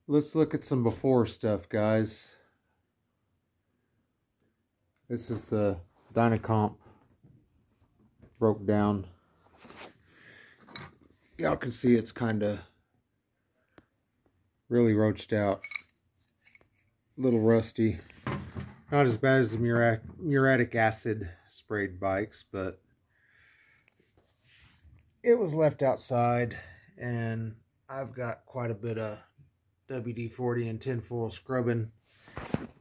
Let's look at some before stuff, guys. This is the Dyno broke down. Y'all can see it's kind of really roached out. A little rusty. Not as bad as the muriatic acid sprayed bikes, but it was left outside, and I've got quite a bit of WD-40 and tinfoil scrubbing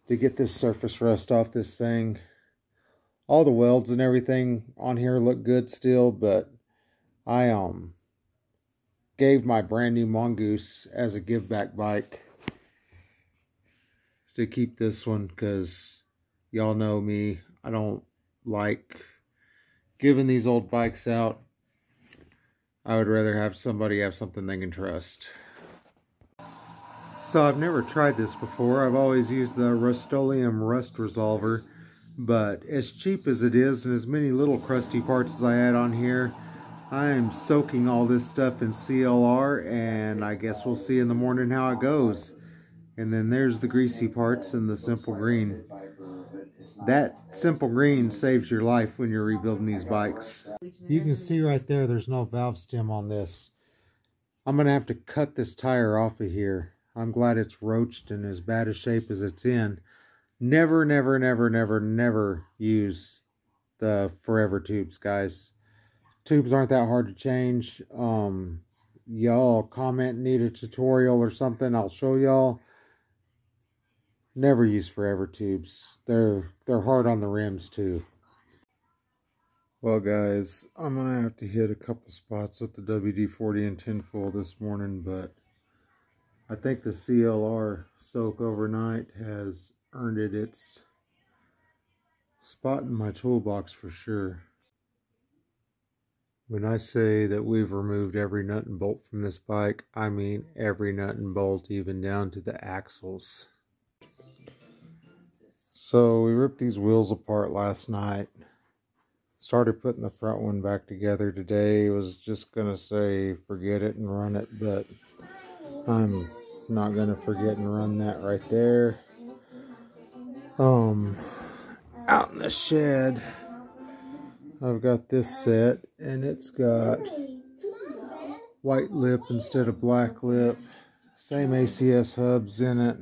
to get this surface rust off this thing. All the welds and everything on here look good still, but I gave my brand new Mongoose as a give back bike to keep this one, because y'all know me, I don't like giving these old bikes out. I would rather have somebody have something they can trust. So I've never tried this before. I've always used the Rust-Oleum Rust Resolver, but as cheap as it is and as many little crusty parts as I had on here, I am soaking all this stuff in CLR, and I guess we'll see in the morning how it goes. And then there's the greasy parts and the simple green. That simple green saves your life when you're rebuilding these bikes. You can see right there, there's no valve stem on this. I'm going to have to cut this tire off of here. I'm glad it's roached and as bad a shape as it's in. Never, never, never, never, never use the forever tubes, guys. Tubes aren't that hard to change. Y'all comment, need a tutorial or something, I'll show y'all. Never use forever tubes. They're hard on the rims too. Well, guys, I'm gonna have to hit a couple spots with the WD-40 and tinfoil this morning, but I think the CLR soak overnight has earned it its spot in my toolbox for sure. When I say that we've removed every nut and bolt from this bike, I mean every nut and bolt, even down to the axles. So we ripped these wheels apart last night. Started putting the front one back together today. Was just gonna say forget it and run it, but I'm not gonna forget and run that right there. Out in the shed, I've got this set, and it's got white lip instead of black lip. Same ACS hubs in it.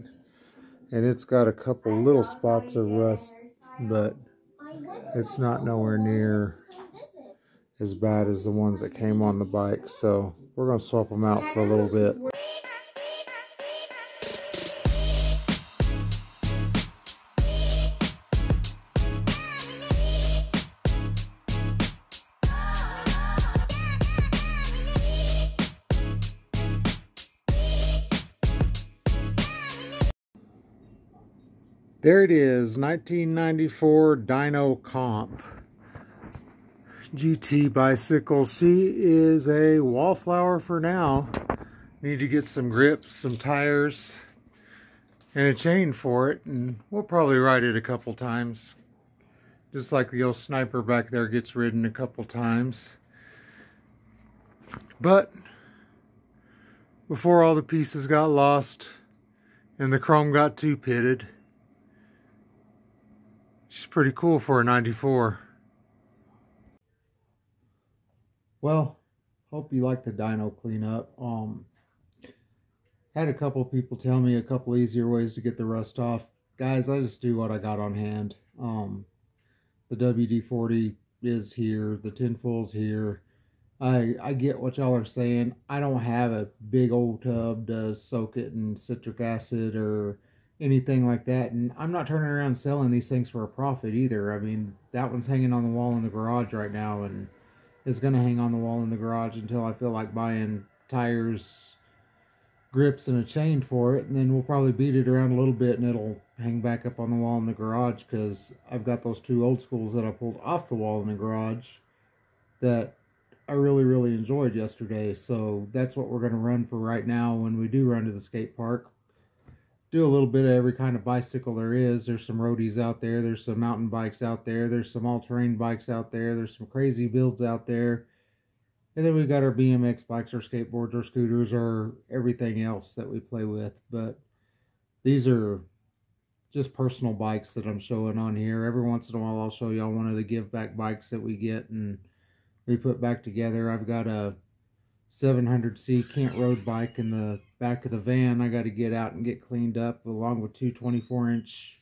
And it's got a couple little spots of rust, but it's not nowhere near as bad as the ones that came on the bike. So we're going to swap them out for a little bit. There it is, 1994 Dyno Compe GT bicycle. She is a wallflower for now. Need to get some grips, some tires, and a chain for it, and we'll probably ride it a couple times. Just like the old Sniper back there gets ridden a couple times. But before all the pieces got lost and the chrome got too pitted, she's pretty cool for a 94. Well, hope you like the dyno cleanup. Had a couple people tell me a couple easier ways to get the rust off. Guys, I just do what I got on hand. The WD-40 is here. The tinfoil's here. I get what y'all are saying. I don't have a big old tub to soak it in citric acid or anything like that, and I'm not turning around selling these things for a profit either. I mean, that one's hanging on the wall in the garage right now, and is going to hang on the wall in the garage until I feel like buying tires, grips, and a chain for it, and then we'll probably beat it around a little bit and it'll hang back up on the wall in the garage, because I've got those two old schools that I pulled off the wall in the garage that I really, really enjoyed yesterday. So that's what we're going to run for right now when we do run to the skate park. Do a little bit of every kind of bicycle there is. There's some roadies out there. There's some mountain bikes out there. There's some all-terrain bikes out there. There's some crazy builds out there. And then we've got our BMX bikes, our skateboards, our scooters, our everything else that we play with. But these are just personal bikes that I'm showing on here. Every once in a while I'll show y'all one of the give back bikes that we get and we put back together. I've got a 700C Kent Road bike in the back of the van. I got to get out and get cleaned up, along with two 24-inch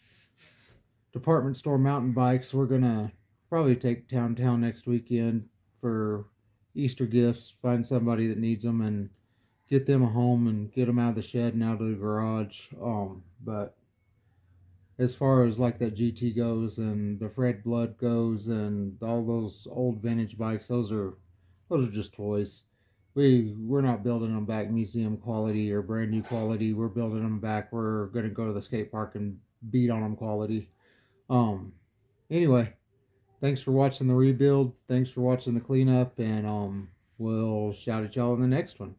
department store mountain bikes. We're going to probably take town next weekend for Easter gifts, find somebody that needs them and get them a home and get them out of the shed and out of the garage. But as far as like that GT goes and the Fred Blood goes and all those old vintage bikes, those are just toys. We're not building them back museum quality or brand new quality. We're building them back. We're going to go to the skate park and beat on them quality. Anyway, thanks for watching the rebuild. Thanks for watching the cleanup, and we'll shout at y'all in the next one.